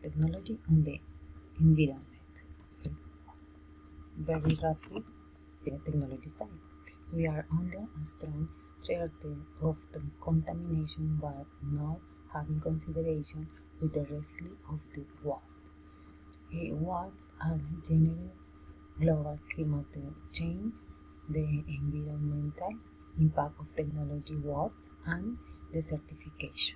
technology on the environment. Very rapid technology side. We are under a strong threat of the contamination but not having consideration with the rest of the world. What are general global climate change, the environmental impact of technology works, and desertification.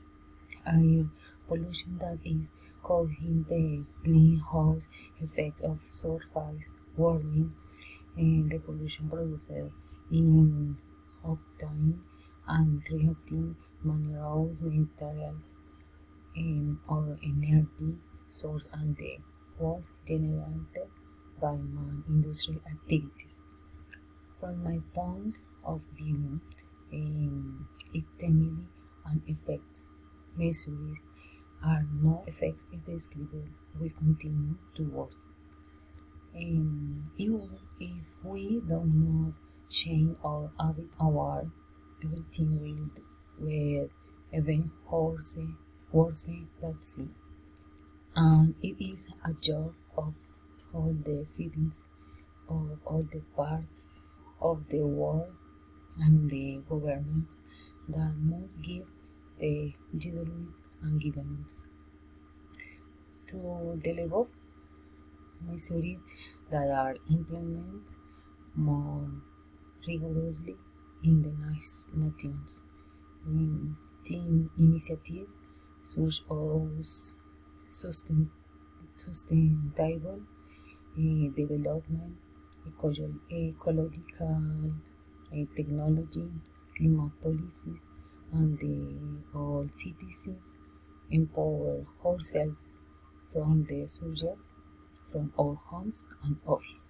Air pollution that is causing the greenhouse effects of surface warming and the pollution produced in obtaining and treating minerals, materials, or energy source and the was generated by man industrial activities. From my point of view, it timely and effects measures are no effects is described will continue to worse. If we do not change our habit, everything will even worse than see. And it is a job of all the citizens of all the parts of the world and the governments that must give the guidelines and guidance to develop measures that are implemented more rigorously in the nations. Team initiatives such as sustainable development, ecological technology, climate policies, and all citizens empower ourselves from the subject from our homes and office.